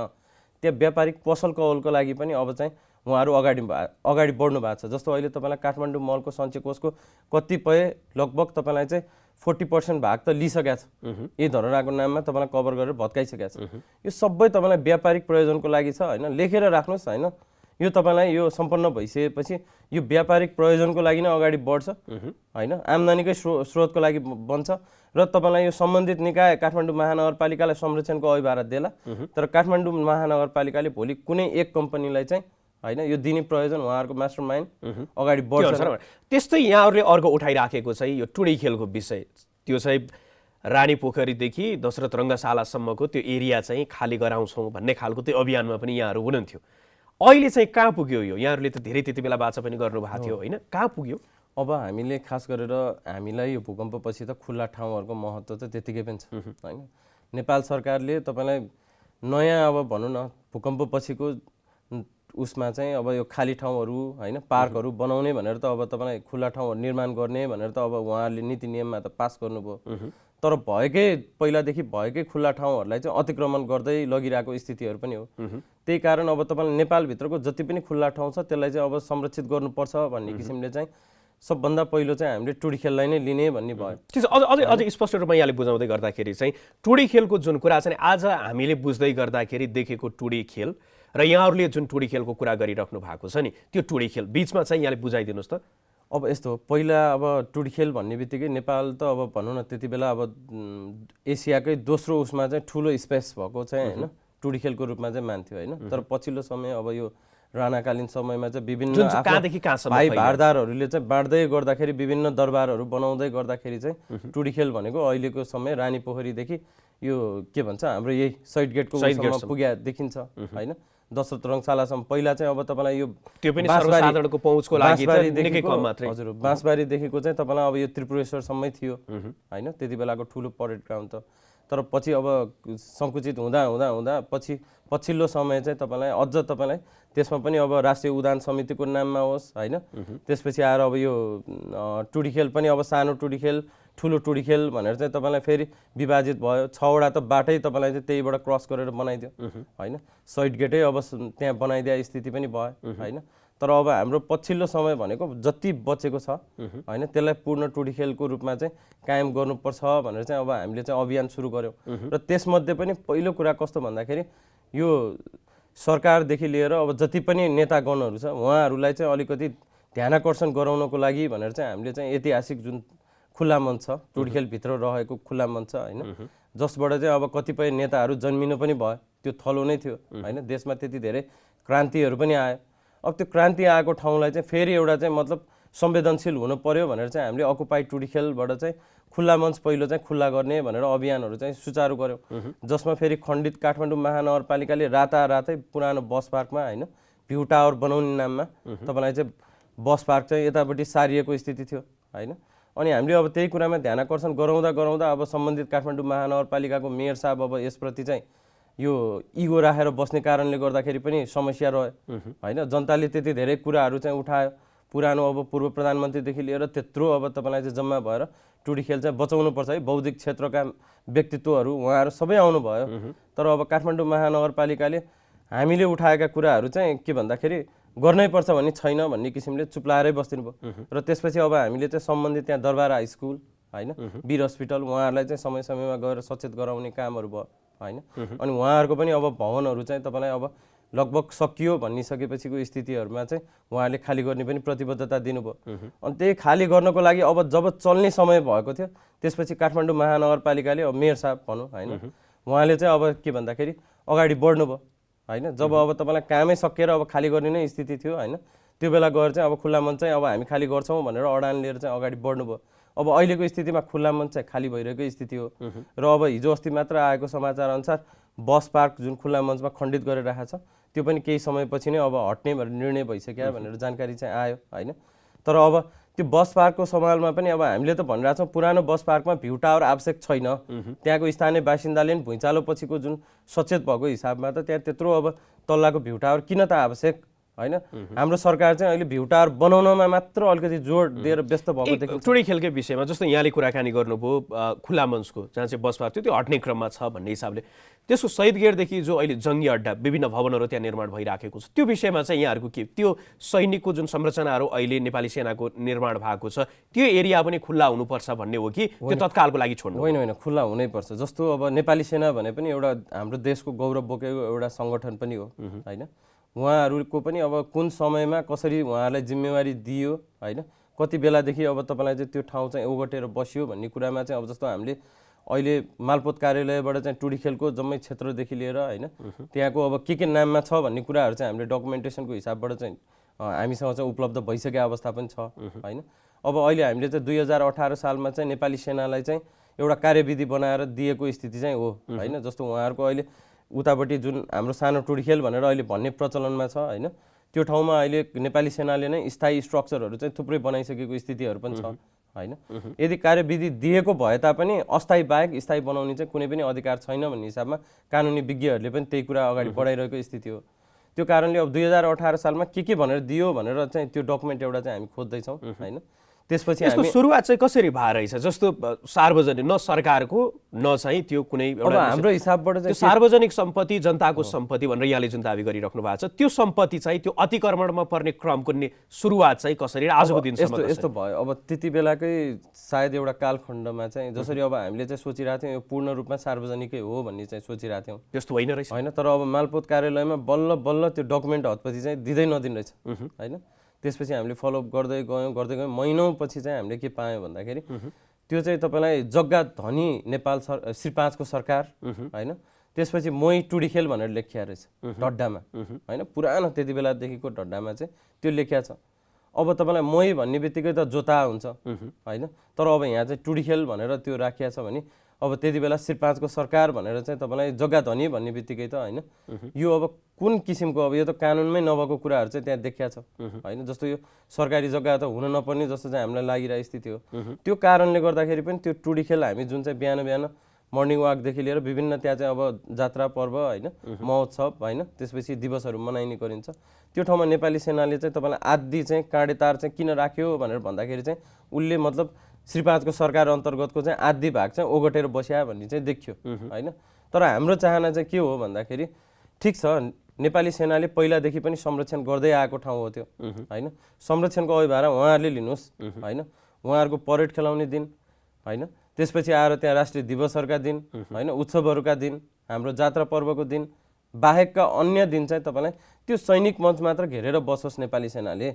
त्यहाँ व्यापारिक पसल कौलको लागि पनि अब चाहिँ उहाँहरू अगाडि बढ्नु भएको छ। जस्तो अहिले तपाईँलाई काठमाडौँ मलको सञ्चय कोषको कतिपय लगभग तपाईँलाई चाहिँ 40% भाग त लिइसकेको छ, यही धरहराको नाममा तपाईँलाई कभर गरेर भत्काइसकेको छ। यो सबै तपाईँलाई व्यापारिक प्रयोजनको लागि छ होइन, लेखेर राख्नुहोस् होइन। यो तपाईँलाई यो सम्पन्न भइसकेपछि यो व्यापारिक प्रयोजनको लागि नै अगाडि बढ्छ होइन, आम्दानीकै स्रोतको लागि बन्छ र तपाईँलाई यो सम्बन्धित निकाय काठमाडौँ महानगरपालिकालाई संरक्षणको अभिभार देला। तर काठमाडौँ महानगरपालिकाले भोलि कुनै एक कम्पनीलाई चाहिँ होइन यो दिने प्रयोजन उहाँहरूको मास्टर माइन्ड अगाडि बढ्छ। त्यस्तै यहाँहरूले अर्को उठाइराखेको चाहिँ यो टुडी खेलको विषय, त्यो चाहिँ रानी पोखरीदेखि दशरथ रङ्गशालासम्मको त्यो एरिया चाहिँ खाली गराउँछौँ भन्ने खालको त्यो अभियानमा पनि यहाँहरू हुनुहुन्थ्यो। अहिले चाहिँ कहाँ पुग्यो यो? यहाँहरूले त धेरै त्यति बेला बाचा पनि गर्नुभएको थियो होइन, कहाँ पुग्यो? अब हामीले खास गरेर हामीलाई यो भूकम्पपछि त खुल्ला ठाउँहरूको महत्त्व त त्यतिकै पनि छ होइन। नेपाल सरकारले तपाईँलाई नयाँ अब भनौँ न भूकम्पपछिको उसमा चाहिँ अब यो खाली ठाउँहरू होइन पार्कहरू बनाउने भनेर त अब तपाईँलाई खुल्ला ठाउँहरू निर्माण गर्ने भनेर त अब उहाँहरूले नीति नियममा त पास गर्नुभयो। तर पहिलादेखि भएकै खुल्ला ठाउँहरूलाई चाहिँ अतिक्रमण गर्दै लगिरहेको स्थितिहरू पनि हो। त्यही कारण अब तपाईँलाई नेपालभित्रको जति पनि खुल्ला ठाउँ छ त्यसलाई चाहिँ अब संरक्षित गर्नुपर्छ भन्ने किसिमले चाहिँ सबभन्दा पहिलो चाहिँ हामीले टुडी खेललाई नै लिने भन्ने भयो। अझै स्पष्ट रूपमा यहाँले बुझाउँदै गर्दाखेरि चाहिँ टुडी खेलको जुन कुरा चाहिँ आज हामीले बुझ्दै गर्दाखेरि देखेको टुडी खेल र यहाँहरूले जुन टुडी खेलको कुरा गरिराख्नु भएको छ नि त्यो टुडी खेल बिचमा चाहिँ यहाँले बुझाइदिनुहोस् त। अब यस्तो पहिला अब टुडी खेल भन्ने बित्तिकै नेपाल त अब भनौँ न त्यति बेला अब एसियाकै दोस्रो उसमा चाहिँ ठुलो स्पेस भएको चाहिँ होइन टुडी खेलको रूपमा चाहिँ मान्थ्यो होइन। तर पछिल्लो समय अब यो राणाकालीन समयमा चाहिँ विभिन्न भाइ भारदारहरूले चाहिँ बाँड्दै गर्दाखेरि विभिन्न दरबारहरू बनाउँदै गर्दाखेरि चाहिँ टुडी खेल भनेको अहिलेको समय रानी पोखरीदेखि यो के भन्छ हाम्रो यही साइड गेटको पुग्या देखिन्छ होइन, दशरथ रङ्गशालासम्म। पहिला चाहिँ अब तपाईँलाई यो त्यो पनि सर्वसाधारणको पहुँचको लागि निकै कम मात्रै। हजुर, बाँसबारीदेखिको चाहिँ तपाईँलाई अब यो त्रिपुरेश्वरसम्मै थियो होइन त्यति बेलाको ठुलो परेड ग्राउन्ड त। तर पछि अब सङ्कुचित हुँदा हुँदा हुँदा पछिल्लो समय चाहिँ तपाईँलाई अझ तपाईँलाई त्यसमा पनि अब राष्ट्रिय उद्यान समितिको नाममा होस् होइन, त्यसपछि आएर अब यो टुडी खेल पनि अब सानो टुडी खेल ठुलो टुडी खेल भनेर चाहिँ तपाईँलाई फेरि विभाजित भयो। 6वटा त बाटै तपाईँलाई चाहिँ त्यहीबाट क्रस गरेर बनाइदियो होइन, साइड गेटै अब त्यहाँ बनाइदिया स्थिति पनि भयो होइन। तर अब हाम्रो पछिल्लो समय भनेको जति बचेको छ होइन त्यसलाई पूर्ण टुडी खेलको रूपमा चाहिँ कायम गर्नुपर्छ भनेर चाहिँ अब हामीले चाहिँ अभियान सुरु गऱ्यौँ। र त्यसमध्ये पनि पहिलो कुरा कस्तो भन्दाखेरि यो सरकारदेखि लिएर अब जति पनि नेतागणहरू छ उहाँहरूलाई चाहिँ अलिकति ध्यानाकर्षण गराउनको लागि भनेर चाहिँ हामीले चाहिँ ऐतिहासिक जुन खुल्ला मञ्च छ टुडी खेलभित्र रहेको खुल्ला मञ्च होइन, जसबाट चाहिँ अब कतिपय नेताहरू जन्मिनु पनि भयो। त्यो थलो नै थियो होइन, देशमा त्यति धेरै क्रान्तिहरू पनि आयो। अब त्यो क्रान्ति आएको ठाउँलाई चाहिँ फेरि एउटा चाहिँ मतलब संवेदनशील हुनु पर्यो भनेर चाहिँ हामीले अकुपाइड टुडी खेलबाट चाहिँ खुल्ला मञ्च पहिलो चाहिँ खुल्ला गर्ने भनेर अभियानहरू चाहिँ सुचारू गऱ्यौँ। जसमा फेरि खण्डित काठमाडौँ महानगरपालिकाले रातारातै पुरानो बस पार्कमा होइन भ्यू टावर बनाउने नाममा तपाईँलाई चाहिँ बस पार्क चाहिँ यतापट्टि सारिएको स्थिति थियो होइन। अनि हामीले अब त्यही कुरामा ध्यानाकर्षण गराउँदा गराउँदा अब सम्बन्धित काठमाडौँ महानगरपालिकाको मेयर साहब अब यसप्रति चाहिँ यो इगो राखेर बस्ने कारणले गर्दाखेरि पनि समस्या रह्यो होइन। जनताले त्यति धेरै कुराहरू चाहिँ उठायो, पुरानो अब पूर्व प्रधानमन्त्रीदेखि लिएर त्यत्रो अब तपाईँलाई चाहिँ जम्मा भएर टुडी खेल चाहिँ बचाउनुपर्छ है, बौद्धिक क्षेत्रका व्यक्तित्वहरू उहाँहरू सबै आउनुभयो। तर अब काठमाडौँ महानगरपालिकाले हामीले उठाएका कुराहरू चाहिँ के भन्दाखेरि गर्नै पर्छ भन्ने छैन भन्ने किसिमले चुप्लाएरै बस्दिनु भयो। र त्यसपछि अब हामीले चाहिँ सम्बन्धित त्यहाँ दरबार हाई स्कुल होइन वीर हस्पिटल उहाँहरूलाई चाहिँ समय समयमा गएर सचेत गराउने कामहरू भयो होइन। अनि उहाँहरूको पनि अब भवनहरू चाहिँ तपाईँलाई अब लगभग सकियो भनिसकेपछिको स्थितिहरूमा चाहिँ उहाँहरूले खाली गर्ने पनि प्रतिबद्धता दिनुभयो। अनि त्यही खाली गर्नको लागि अब जब चल्ने समय भएको थियो त्यसपछि काठमाडौँ महानगरपालिकाले अब मेयर साहब भनौँ होइन उहाँले चाहिँ अब के भन्दाखेरि अगाडि बढ्नुभयो होइन। जब अब तपाईँलाई कामै सकिएर अब खाली गर्ने नै स्थिति थियो होइन, त्यो बेला गएर चाहिँ अब खुल्ला मञ्च चाहिँ अब हामी खाली गर्छौँ भनेर अडान लिएर चाहिँ अगाडि बढ्नुभयो। अब अहिलेको स्थितिमा खुल्ला मञ्च चाहिँ खाली भइरहेको स्थिति हो। र अब हिजो अस्ति मात्र आएको समाचार अनुसार बस पार्क जुन खुल्ला मञ्चमा खण्डित गरेर राखेको छ त्यो पनि केही समयपछि नै अब हट्ने भनेर निर्णय भइसक्यो भनेर जानकारी चाहिँ आयो होइन। तर अब त्यो बस पार्कको सवालमा पनि अब हामीले त भनिरहेको छौँ पुरानो बस पार्कमा भ्यू टावर आवश्यक छैन। त्यहाँको स्थानीय बासिन्दाले पनि भुइँचालो पछिको जुन सचेत भएको हिसाबमा त त्यहाँ त्यत्रो अब तल्लाको भ्यू टावर किन त आवश्यक होइन। हाम्रो सरकार चाहिँ अहिले भ्यू टावर बनाउनमा मात्र अलिकति जोड दिएर व्यस्त भएको देखिन्छ। टुडी खेलकै विषयमा जस्तो यहाँले कुराकानी गर्नुभयो खुल्ला मञ्चको जहाँ चाहिँ बस पार्क थियो त्यो हट्ने क्रममा छ भन्ने हिसाबले त्यसको शहीद गेटदेखि जो अहिले जङ्गी अड्डा विभिन्न भवनहरू त्यहाँ निर्माण भइराखेको छ त्यो विषयमा चाहिँ यहाँहरूको के त्यो सैनिकको जुन संरचनाहरू अहिले नेपाली सेनाको निर्माण भएको छ त्यो एरिया पनि खुल्ला हुनुपर्छ भन्ने हो कि त्यो तत्कालको लागि छोड्नु? होइन होइन, खुल्ला हुनैपर्छ। जस्तो अब नेपाली सेना भने पनि एउटा हाम्रो देशको गौरव बोकेको एउटा सङ्गठन पनि हो होइन। उहाँहरूको पनि अब कुन समयमा कसरी उहाँहरूलाई जिम्मेवारी दियो होइन, कति बेलादेखि अब तपाईँलाई चाहिँ त्यो ठाउँ चाहिँ ओगटेर बस्यो भन्ने कुरामा चाहिँ अब जस्तो हामीले अहिले मालपोत कार्यालयबाट चाहिँ टुँडिखेलको जम्मै क्षेत्रदेखि लिएर होइन त्यहाँको अब के नाममा छ भन्ने कुराहरू चाहिँ हामीले डकुमेन्टेसनको हिसाबबाट चाहिँ हामीसँग चाहिँ उपलब्ध भइसकेको अवस्था पनि छ होइन। अब अहिले हामीले चाहिँ 2018 सालमा चाहिँ नेपाली सेनालाई चाहिँ एउटा कार्यविधि बनाएर दिएको स्थिति चाहिँ हो होइन। जस्तो उहाँहरूको अहिले उतापट्टि जुन हाम्रो सानो टुँडिखेल भनेर अहिले भन्ने प्रचलनमा छ होइन, त्यो ठाउँमा अहिले नेपाली सेनाले नै स्थायी स्ट्रक्चरहरू चाहिँ थुप्रै बनाइसकेको स्थितिहरू पनि छ होइन। यदि कार्यविधि दिएको भए तापनि अस्थायी बाहेक स्थायी बनाउने चाहिँ कुनै पनि अधिकार छैन भन्ने हिसाबमा कानुनी विज्ञहरूले पनि त्यही कुरा अगाडि बढाइरहेको स्थिति हो। त्यो कारणले अब 2018 सालमा के भनेर दियो भनेर चाहिँ त्यो डकुमेन्ट एउटा चाहिँ हामी खोज्दैछौँ होइन। त्यसपछि यसको सुरुवात चाहिँ कसरी भए रहेछ? जस्तो सार्वजनिक न सरकारको न चाहिँ त्यो कुनै एउटा हाम्रो हिसाबबाट चाहिँ सार्वजनिक सम्पत्ति जनताको सम्पत्ति भनेर यहाँले जुन दाबी गरिराख्नु भएको छ त्यो सम्पत्ति चाहिँ त्यो अतिक्रमणमा पर्ने क्रमको सुरुवात चाहिँ कसरी आजको दिनसम्म यस्तो भयो। अब त्यति बेलाकै सायद एउटा कालखण्डमा चाहिँ जसरी अब हामीले चाहिँ सोचिरहेको थियौँ यो पूर्ण रूपमा सार्वजनिकै हो भन्ने चाहिँ सोचिरहेको थियौँ, त्यस्तो होइन रहेछ होइन। तर अब मालपोत कार्यालयमा बल्ल बल्ल त्यो डकुमेन्ट हतपछि चाहिँ दिँदै नदिनु रहेछ होइन। त्यसपछि हामीले फलोअप गर्दै गयौँ महिनौपछि चाहिँ हामीले के पायौँ भन्दाखेरि त्यो चाहिँ तपाईँलाई जग्गा धनी नेपाल श्री 5 को सरकार होइन, त्यसपछि मोही टुँडिखेल भनेर लेखिया रहेछ ढड्डामा होइन, पुरानो त्यति बेलादेखिको ढड्डामा चाहिँ त्यो लेखिया छ। अब तपाईँलाई मोही भन्ने बित्तिकै त जोता हुन्छ होइन, तर अब यहाँ चाहिँ टुँडिखेल भनेर त्यो राखिया छ भने अब त्यति बेला श्री 5 को सरकार भनेर चाहिँ तपाईँलाई जग्गा धनी भन्ने बित्तिकै त होइन यो अब कुन किसिमको अब यो त कानुनमै नभएको कुराहरू चाहिँ त्यहाँ देखिया छ होइन। जस्तो यो सरकारी जग्गा त हुन नपर्ने जस्तो चाहिँ हामीलाई लागिरहेको स्थिति हो। त्यो कारणले गर्दाखेरि पनि त्यो टुँडिखेल हामी जुन चाहिँ बिहान बिहान मर्निङ वाकदेखि लिएर विभिन्न त्यहाँ चाहिँ अब जात्रा पर्व होइन महोत्सव होइन त्यसपछि दिवसहरू मनाइने गरिन्छ। त्यो ठाउँमा नेपाली सेनाले चाहिँ तपाईँलाई आदि चाहिँ काँडेतार चाहिँ किन राख्यो भनेर भन्दाखेरि चाहिँ उसले मतलब श्री 5 को सरकार अन्तर्गतको चाहिँ आदि भाग चाहिँ ओगटेर बस्या भन्ने चाहिँ देखियो होइन। तर हाम्रो चाहना चाहिँ के हो भन्दाखेरि ठिक छ नेपाली सेनाले पहिलादेखि पनि संरक्षण गर्दै आएको ठाउँ हो त्यो होइन, संरक्षणको अभिभार उहाँहरूले लिनुहोस् होइन, उहाँहरूको परेड खेलाउने दिन होइन, त्यसपछि आएर त्यहाँ राष्ट्रिय दिवसहरूका दिन होइन, उत्सवहरूका दिन, हाम्रो जात्रा पर्वको दिन बाहेकका अन्य दिन चाहिँ तपाईँलाई त्यो सैनिक मञ्च मात्र घेरेर बसोस् नेपाली सेनाले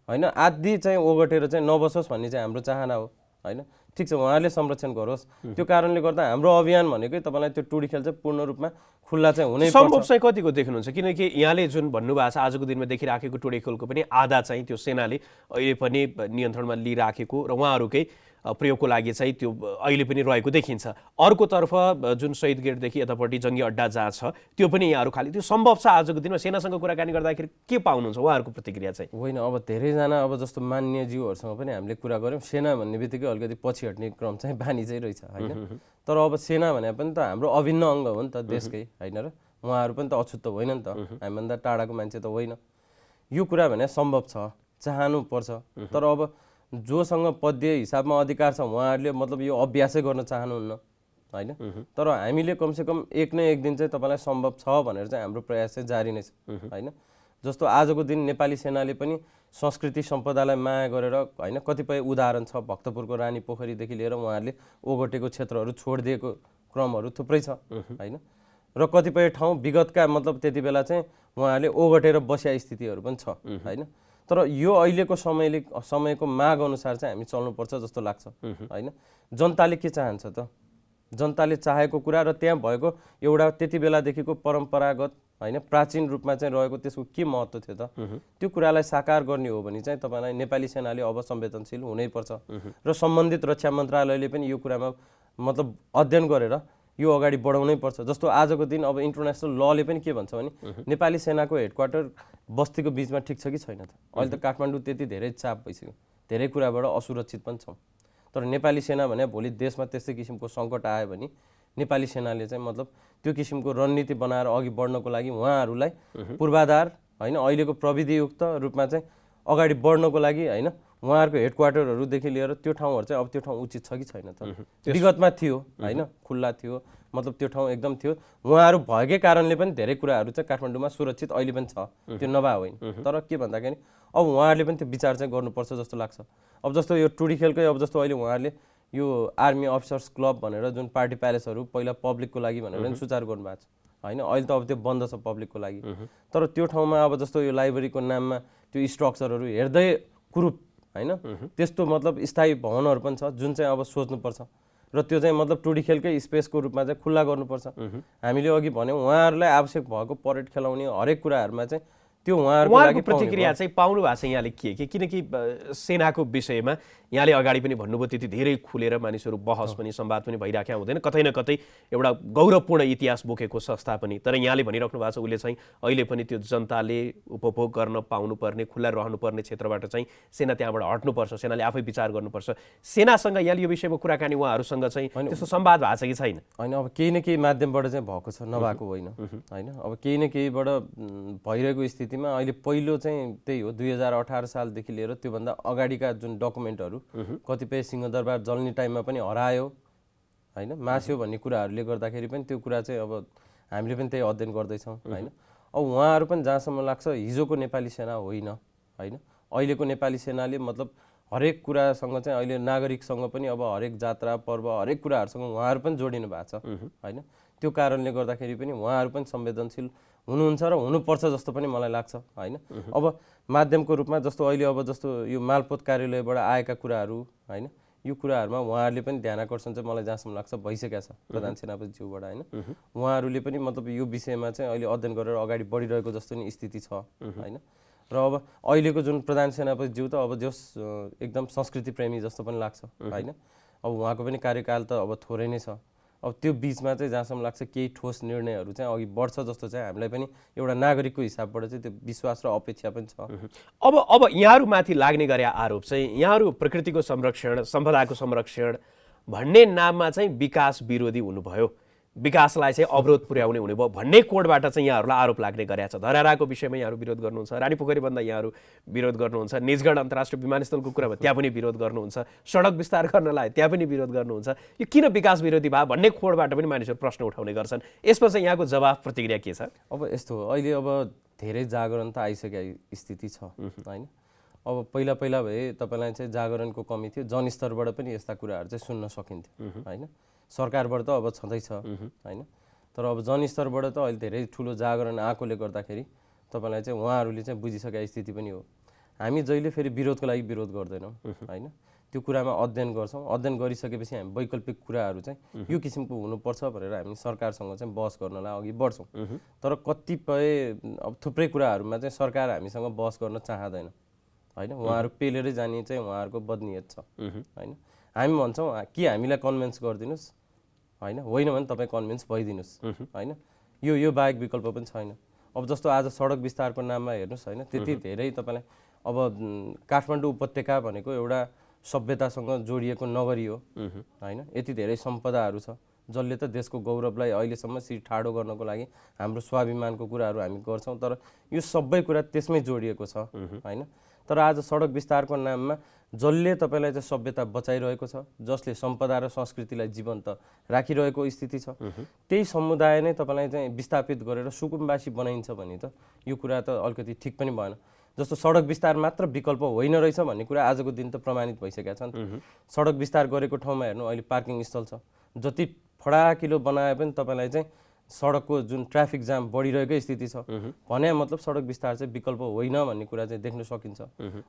होइन, आदि चाहिँ ओगटेर चाहिँ नबसोस् भन्ने चाहिँ हाम्रो चाहना हो होइन। ठिक छ उहाँहरूले संरक्षण गरोस्। त्यो कारणले गर्दा हाम्रो अभियान भनेकै तपाईँलाई त्यो टुँडिखेल चाहिँ पूर्ण रूपमा खुल्ला चाहिँ हुनै पर्छ। सम्भव चाहिँ कतिको देख्नुहुन्छ? किनकि यहाँले जुन भन्नुभएको छ आजको दिनमा देखिराखेको टुँडिखेलको पनि आधा चाहिँ त्यो सेनाले अहिले पनि नियन्त्रणमा लिइराखेको र उहाँहरूकै प्रयोगको लागि चाहिँ त्यो अहिले पनि रहेको देखिन्छ। अर्कोतर्फ जुन शहीद गेटदेखि यतापट्टि जङ्गी अड्डा जहाँ छ त्यो पनि यहाँहरू खालि त्यो सम्भव छ आजको दिनमा? सेनासँग कुराकानी गर्दाखेरि के पाउनुहुन्छ उहाँहरूको प्रतिक्रिया चाहिँ? होइन अब धेरैजना अब जस्तो मान्य जीवहरूसँग पनि हामीले कुरा गऱ्यौँ, सेना भन्ने बित्तिकै अलिकति पछि हट्ने क्रम चाहिँ बानी चाहिँ रहेछ होइन। तर अब सेना भने पनि त हाम्रो अभिन्न अङ्ग हो नि त देशकै होइन र, उहाँहरू पनि त अछुत त होइन नि त, हामीभन्दा टाढाको मान्छे त होइन। यो कुरा भने सम्भव छ, चाहनु पर्छ। तर अब जोसँग पद्य हिसाबमा अधिकार छ उहाँहरूले मतलब यो अभ्यासै गर्न चाहनुहुन्न होइन। तर हामीले कमसेकम एक न एक दिन चाहिँ तपाईँलाई सम्भव छ भनेर चाहिँ हाम्रो प्रयास चाहिँ जारी नै छ होइन। जस्तो आजको दिन नेपाली सेनाले पनि संस्कृति सम्पदालाई माया गरेर होइन कतिपय उदाहरण छ, भक्तपुरको रानी पोखरीदेखि लिएर उहाँहरूले ओगटेको क्षेत्रहरू छोडिदिएको क्रमहरू थुप्रै छ होइन। र कतिपय ठाउँ विगतका मतलब त्यति बेला चाहिँ उहाँहरूले ओगटेर बस्या स्थितिहरू पनि छ होइन। तर यो अहिलेको समयको माग अनुसार चाहिँ हामी चल्नुपर्छ जस्तो लाग्छ होइन। जनताले के चाहन्छ त? जनताले चाहेको कुरा र त्यहाँ भएको एउटा त्यति बेलादेखिको परम्परागत होइन प्राचीन रूपमा चाहिँ रहेको त्यसको के महत्त्व थियो त? त्यो कुरालाई साकार गर्ने हो भने चाहिँ तपाईँलाई नेपाली सेनाले अब संवेदनशील हुनैपर्छ र सम्बन्धित रक्षा मन्त्रालयले पनि यो कुरामा मतलब अध्ययन गरेर यो अगाडि बढाउनै पर्छ। जस्तो आजको दिन अब इन्टरनेसनल लले पनि के भन्छ भने नेपाली सेनाको हेडक्वार्टर बस्तीको बिचमा ठिक छ कि छैन त? अहिले त काठमाडौँ त्यति धेरै चाप भइसक्यो, धेरै कुराबाट असुरक्षित पनि छौँ। तर नेपाली सेना भने भोलि देशमा त्यस्तै किसिमको सङ्कट आयो भने नेपाली सेनाले चाहिँ मतलब त्यो किसिमको रणनीति बनाएर अघि बढ्नको लागि उहाँहरूलाई पूर्वाधार होइन अहिलेको प्रविधियुक्त रूपमा चाहिँ अगाडि बढ्नको लागि होइन उहाँहरूको हेडक्वार्टरहरूदेखि लिएर त्यो ठाउँहरू चाहिँ अब त्यो ठाउँ उचित छ कि छैन त? विगतमा थियो होइन, खुल्ला थियो मतलब त्यो ठाउँ एकदम थियो। उहाँहरू भएकै कारणले पनि धेरै कुराहरू चाहिँ काठमाडौँमा सुरक्षित अहिले पनि छ, त्यो नभए होइन। तर के भन्दाखेरि अब उहाँहरूले पनि त्यो विचार चाहिँ गर्नुपर्छ जस्तो लाग्छ। अब जस्तो यो टुँडिखेलकै अब जस्तो अहिले उहाँहरूले यो आर्मी अफिसर्स क्लब भनेर जुन पार्टी प्यालेसहरू पहिला पब्लिकको लागि भनेर पनि सुचारू गर्नुभएको छ होइन। अहिले त अब त्यो बन्द छ पब्लिकको लागि। तर त्यो ठाउँमा अब जस्तो यो लाइब्रेरीको नाममा त्यो स्ट्रक्चरहरू हेर्दै कुरूप होइन, त्यस्तो मतलब स्थायी भवनहरू पनि छ जुन चाहिँ अब सोच्नुपर्छ र त्यो चाहिँ मतलब टुडी खेलकै स्पेसको रूपमा चाहिँ खुल्ला गर्नुपर्छ। हामीले अघि भन्यौँ उहाँहरूलाई आवश्यक भएको परेड खेलाउने हरेक कुराहरूमा चाहिँ त्यो उहाँहरूको प्रतिक्रिया चाहिँ पाउनु भएको छ यहाँले के किनकि सेनाको विषयमा यहाँले अगाडि पनि भन्नुभयो त्यति धेरै खुलेर मानिसहरू बहस पनि संवाद पनि भइराखेका हुँदैन, कतै न कतै एउटा गौरवपूर्ण इतिहास बोकेको संस्था पनि। तर यहाँले भनिराख्नु भएको छ उसले चाहिँ अहिले पनि त्यो जनताले उपभोग गर्न पाउनुपर्ने खुल्ला रहनुपर्ने क्षेत्रबाट चाहिँ सेना त्यहाँबाट हट्नुपर्छ, सेनाले आफै विचार गर्नुपर्छ। सेनासँग यहाँले यो विषयमा कुराकानी उहाँहरूसँग चाहिँ त्यस्तो संवाद भएको छ कि छैन? होइन, अब केही न केही माध्यमबाट चाहिँ भएको छ, नभएको होइन होइन। अब केही न केहीबाट भइरहेको स्थितिमा अहिले पहिलो चाहिँ त्यही हो 2018 सालदेखि लिएर त्योभन्दा अगाडिका जुन डकुमेन्टहरू कतिपय सिंहदरबार जल्ने टाइममा पनि हरायो होइन, मास्यो भन्ने कुराहरूले गर्दाखेरि पनि त्यो कुरा चाहिँ अब हामीले पनि त्यही अध्ययन गर्दैछौँ होइन। अब उहाँहरू पनि जहाँसम्म लाग्छ हिजोको नेपाली सेना होइन होइन, अहिलेको नेपाली सेनाले मतलब हरेक कुरासँग चाहिँ अहिले नागरिकसँग पनि अब हरेक जात्रा पर्व हरेक कुराहरूसँग उहाँहरू पनि जोडिनु भएको छ होइन। त्यो कारणले गर्दाखेरि पनि उहाँहरू पनि संवेदनशील हुनुहुन्छ र हुनुपर्छ जस्तो पनि मलाई लाग्छ होइन। अब माध्यमको रूपमा जस्तो अहिले अब जस्तो यो मालपोत कार्यालयबाट आएका कुराहरू होइन, यो कुराहरूमा उहाँहरूले पनि ध्यान आकर्षण चाहिँ मलाई जहाँसम्म लाग्छ भइसकेको छ प्रधान सेनापतिज्यूबाट होइन। उहाँहरूले पनि मतलब यो विषयमा चाहिँ अहिले अध्ययन गरेर अगाडि बढिरहेको जस्तो नि स्थिति छ होइन। र अब अहिलेको जुन प्रधान सेनापतिज्यू त अब जस एकदम संस्कृति प्रेमी जस्तो पनि लाग्छ होइन। अब उहाँको पनि कार्यकाल त अब थोरै नै छ। अब त्यो बिचमा चाहिँ जहाँसम्म लाग्छ केही ठोस निर्णयहरू चाहिँ अघि बढ्छ जस्तो चाहिँ हामीलाई पनि एउटा नागरिकको हिसाबबाट चाहिँ त्यो विश्वास र अपेक्षा पनि छ। अब यहाँहरूमाथि लाग्ने गरे आरोप चाहिँ यहाँहरू प्रकृतिको संरक्षण सम्पदाको संरक्षण भन्ने नाममा चाहिँ विकास विरोधी हुनुभयो, विकासलाई चाहिँ अवरोध पुर्याउने हुने भयो भन्ने कोडबाट चाहिँ यहाँहरूलाई आरोप लाग्ने गरेको छ। धराराको विषयमा यहाँहरू विरोध गर्नुहुन्छ, रानीपोखरीभन्दा यहाँहरू विरोध गर्नुहुन्छ, निजगढ अन्तर्राष्ट्रिय विमानस्थलको कुरामा त्यहाँ पनि विरोध गर्नुहुन्छ, सडक विस्तार गर्नलाई त्यहाँ पनि विरोध गर्नुहुन्छ। यो किन विकास विरोधी भयो भन्ने कोडबाट पनि मानिसहरू प्रश्न उठाउने गर्छन्। यसमा चाहिँ यहाँको जवाफ प्रतिक्रिया के छ? अब यस्तो हो, अहिले अब धेरै जागरण त आइसकेको स्थिति छ होइन। अब पहिला भए तपाईँलाई चाहिँ जागरणको कमी थियो, जनस्तरबाट पनि यस्ता कुराहरू चाहिँ सुन्न सकिन्थ्यो होइन। सरकारबाट त अब छँदैछ होइन, तर अब जनस्तरबाट त अहिले धेरै ठुलो जागरण आएकोले गर्दाखेरि तपाईँलाई चाहिँ उहाँहरूले चाहिँ बुझिसकेको स्थिति पनि हो। हामी जहिले फेरि विरोधको लागि विरोध गर्दैनौँ होइन, त्यो कुरामा अध्ययन गर्छौँ। अध्ययन गरिसकेपछि हामी वैकल्पिक कुराहरू चाहिँ यो किसिमको हुनुपर्छ भनेर हामी सरकारसँग चाहिँ बहस गर्नलाई अघि बढ्छौँ। तर कतिपय अब थुप्रै कुराहरूमा चाहिँ सरकार हामीसँग बहस गर्न चाहँदैन होइन। उहाँहरू पेलेरै जाने चाहिँ उहाँहरूको बदनियत छ होइन। हामी भन्छौँ कि हामीलाई कन्भिन्स गरिदिनुहोस् होइन, होइन भने तपाईँ कन्भिन्स भइदिनुहोस् होइन, यो बाहेक विकल्प पनि छैन। अब जस्तो आज सडक विस्तारको नाममा हेर्नुहोस् होइन, त्यति धेरै तपाईँलाई अब काठमाडौँ उपत्यका भनेको एउटा सभ्यतासँग जोडिएको नगरी हो होइन। यति धेरै सम्पदाहरू छ जसले त देशको गौरवलाई अहिलेसम्म सिर ठाडो गर्नको लागि हाम्रो स्वाभिमानको कुराहरू हामी गर्छौँ, तर यो सबै कुरा त्यसमै जोडिएको छ होइन। तर आज सडक विस्तारको नाममा जसले तपाईँलाई चाहिँ सभ्यता बचाइरहेको छ, जसले सम्पदा र संस्कृतिलाई जीवन्त राखिरहेको स्थिति छ, त्यही समुदाय नै तपाईँलाई चाहिँ विस्थापित गरेर सुकुम्बासी बनाइन्छ भने त यो कुरा त अलिकति ठिक पनि भएन। जस्तो सडक विस्तार मात्र विकल्प होइन रहेछ भन्ने कुरा आजको दिन त प्रमाणित भइसकेका छन्। सडक विस्तार गरेको ठाउँमा हेर्नु अहिले पार्किङ स्थल छ, जति फडाकिलो बनाए पनि तपाईँलाई चाहिँ सडकको जुन ट्राफिक जाम बढिरहेकै स्थिति छ भने मतलब सडक विस्तार चाहिँ विकल्प होइन भन्ने कुरा चाहिँ देख्न सकिन्छ।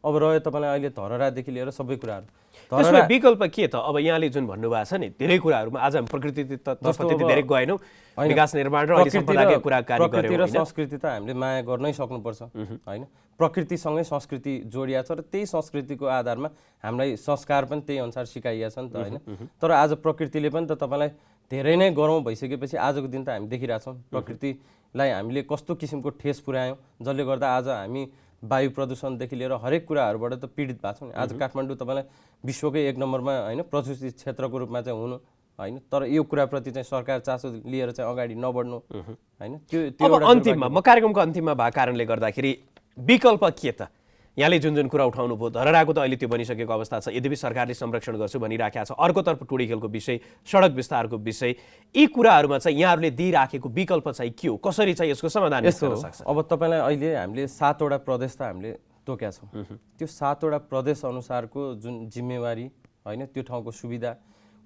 अब रह्यो तपाईँलाई अहिले धरहरादेखि लिएर सबै कुराहरू, त्यसमा विकल्प के त? अब यहाँले जुन भन्नुभएको छ नि धेरै कुराहरूमा आज हामी प्रकृतितर्फ त्यति धेरै गएनौँ, विकास निर्माण र अहिले सम्पदाकै कुराकानी गऱ्यौँ। प्रकृति र संस्कृति त हामीले माया गर्नै सक्नुपर्छ होइन। प्रकृतिसँगै संस्कृति जोडिया छ र त्यही संस्कृतिको आधारमा हामीलाई संस्कार पनि त्यही अनुसार सिकाइया छ नि त होइन। तर आज प्रकृतिले पनि त तपाईँलाई धेरै नै गरौँ भइसकेपछि आजको दिन त हामी देखिरहेछौँ प्रकृतिलाई हामीले कस्तो किसिमको ठेस पुर्यायौँ, जसले गर्दा आज हामी वायु प्रदूषणदेखि लिएर हरेक कुराहरूबाट त पीडित भएको छौँ नि। आज काठमाडौँ तपाईँलाई विश्वकै 1 नम्बरमा होइन प्रदूषित क्षेत्रको रूपमा चाहिँ हुनु होइन, तर यो कुराप्रति चाहिँ सरकार चासो लिएर चाहिँ अगाडि नबढ्नु होइन। त्यो अब अन्तिममा म कार्यक्रमको अन्तिममा भएको कारणले गर्दाखेरि विकल्प के त? यहाँले जुन कुरा उठाउनु भयो धरहराको त अहिले त्यो बनिसकेको अवस्था छ, यद्यपि सरकारले संरक्षण गर्छु भनिराखेको छ। अर्कोतर्फ टुडीखेलको विषय, सडक विस्तारको विषय, यी कुराहरूमा चाहिँ यहाँहरूले दिइराखेको विकल्प चाहिँ के हो, कसरी चाहिँ यसको समाधान गर्न सक्छ? अब तपाईँलाई अहिले हामीले 7 वटा प्रदेश त हामीले तोकेका छौँ। त्यो 7 वटा प्रदेश अनुसारको जुन जिम्मेवारी होइन, त्यो ठाउँको सुविधा,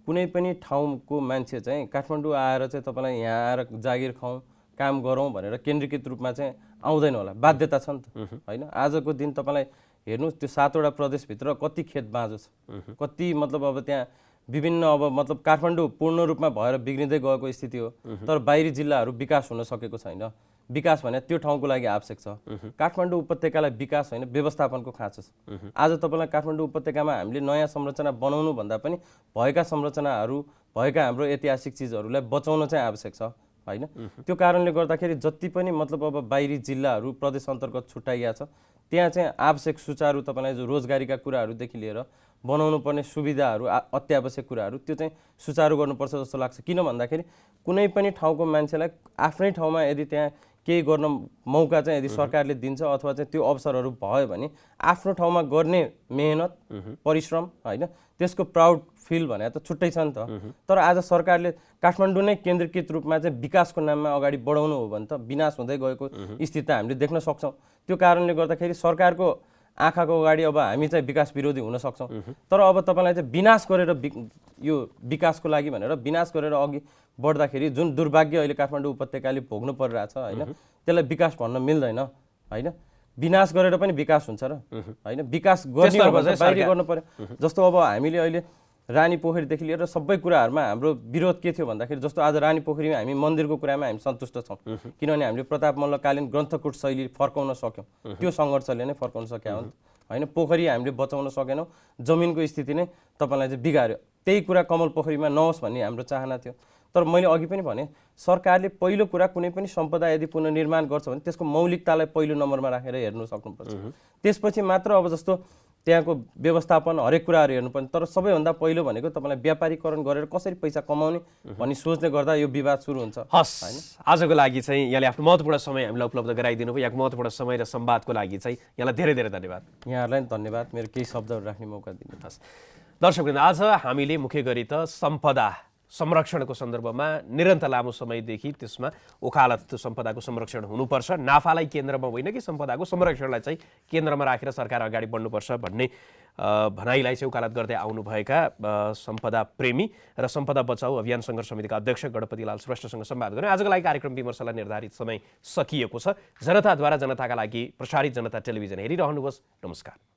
कुनै पनि ठाउँको मान्छे चाहिँ काठमाडौँ आएर चाहिँ तपाईँलाई यहाँ आएर जागिर खाउँ काम गरौँ भनेर केन्द्रीकृत रूपमा चाहिँ आउँदैन होला, बाध्यता छ नि त होइन। आजको दिन तपाईँलाई हेर्नुहोस् त्यो 7वटा प्रदेशभित्र कति खेत बाँझो छ, कति मतलब अब त्यहाँ विभिन्न अब मतलब काठमाडौँ पूर्ण रूपमा भएर बिग्रिँदै गएको स्थिति हो, तर बाहिरी जिल्लाहरू विकास हुन सकेको छैन। विकास भने त्यो ठाउँको लागि आवश्यक छ। काठमाडौँ उपत्यकालाई विकास होइन व्यवस्थापनको खाँचो छ। आज तपाईँलाई काठमाडौँ उपत्यकामा हामीले नयाँ संरचना बनाउनु भन्दा पनि भएका संरचनाहरू, भएका हाम्रो ऐतिहासिक चिजहरूलाई बचाउन चाहिँ आवश्यक छ होइन। त्यो कारणले गर्दाखेरि जति पनि मतलब अब बाहिरी जिल्लाहरू प्रदेश अन्तर्गत छुट्याइया छ त्यहाँ चाहिँ आवश्यक सुचारू तपाईँलाई जो रोजगारीका कुराहरूदेखि लिएर बनाउनु पर्ने सुविधाहरू, अत्यावश्यक कुराहरू त्यो चाहिँ सुचारू गर्नुपर्छ जस्तो लाग्छ। किन भन्दाखेरि कुनै पनि ठाउँको मान्छेलाई आफ्नै ठाउँमा यदि त्यहाँ केही गर्न मौका चाहिँ यदि सरकारले दिन्छ अथवा चाहिँ त्यो अवसरहरू भयो भने आफ्नो ठाउँमा गर्ने मेहनत, परिश्रम होइन त्यसको प्राउड फिल भने त छुट्टै छ नि त। तर आज सरकारले काठमाडौँ नै केन्द्रीकृत रूपमा चाहिँ विकासको नाममा अगाडि बढाउनु हो भने त विनाश हुँदै गएको स्थिति हामीले देख्न सक्छौँ। त्यो कारणले गर्दाखेरि सरकारको आँखाको अगाडि अब हामी चाहिँ विकास विरोधी हुन सक्छौँ, तर अब तपाईँलाई चाहिँ विनाश गरेर यो विकासको लागि भनेर विनाश गरेर अघि बढ्दाखेरि जुन दुर्भाग्य अहिले काठमाडौँ उपत्यकाले भोग्नु परिरहेछ होइन, त्यसलाई विकास भन्न मिल्दैन होइन। विनाश गरेर पनि विकास हुन्छ र होइन, विकास गर्ने बाहिरी गर्नु पर्यो। जस्तो अब हामीले अहिले रानी पोखरीदेखि लिएर सबै कुराहरूमा हाम्रो विरोध के थियो भन्दाखेरि जस्तो आज रानी पोखरीमा हामी मन्दिरको कुरामा हामी सन्तुष्ट छौँ, किनभने हामीले प्रताप मल्लकालीन ग्रन्थकूट शैली फर्काउन सक्यौँ, त्यो सङ्घर्षले नै फर्काउन सक्यो होइन। पोखरी हामीले बचाउन सकेनौँ, जमिनको स्थिति नै तपाईँलाई चाहिँ बिगार्यो। त्यही कुरा कमल पोखरीमा नहोस् भन्ने हाम्रो चाहना थियो। तर मैले अघि पनि भने सरकारले पहिलो कुरा कुनै पनि सम्पदा यदि पुनर्निर्माण गर्छ भने त्यसको मौलिकतालाई पहिलो नम्बरमा राखेर हेर्नु सक्नुपर्छ। त्यसपछि मात्र अब जस्तो त्यहाँको व्यवस्थापन हरेक कुराहरू हेर्नुपर्ने। तर सबैभन्दा पहिलो भनेको तपाईँलाई व्यापारीकरण गरेर कसरी पैसा कमाउने भन्ने सोचले गर्दा यो विवाद सुरु हुन्छ। हस्, आजको लागि चाहिँ यहाँले आफ्नो महत्त्वपूर्ण समय हामीलाई उपलब्ध गराइदिनु भयो। यहाँको महत्त्वपूर्ण समय र संवादको लागि चाहिँ यहाँलाई धेरै धेरै धन्यवाद। यहाँहरूलाई पनि धन्यवाद मेरो केही शब्दहरू राख्ने मौका दिनु। हस् दर्शकवृन्द, आज हामीले मुख्य गरी त सम्पदा संरक्षणको सन्दर्भमा निरन्तर लामो समयदेखि त्यसमा ओकालत त्यो सम्पदाको संरक्षण हुनुपर्छ, नाफालाई केन्द्रमा होइन कि सम्पदाको संरक्षणलाई चाहिँ केन्द्रमा राखेर सरकार अगाडि बढ्नुपर्छ भन्ने भनाइलाई चाहिँ ओकालत गर्दै आउनुभएका सम्पदा प्रेमी र सम्पदा बचाऊ अभियान सङ्घर्ष समितिका अध्यक्ष गणपतिलाल श्रेष्ठसँग संवाद गऱ्यौँ। आजको लागि कार्यक्रम विमर्शलाई निर्धारित समय सकिएको छ। जनताद्वारा जनताका लागि प्रसारित जनता टेलिभिजन हेरिरहनुहोस्। नमस्कार।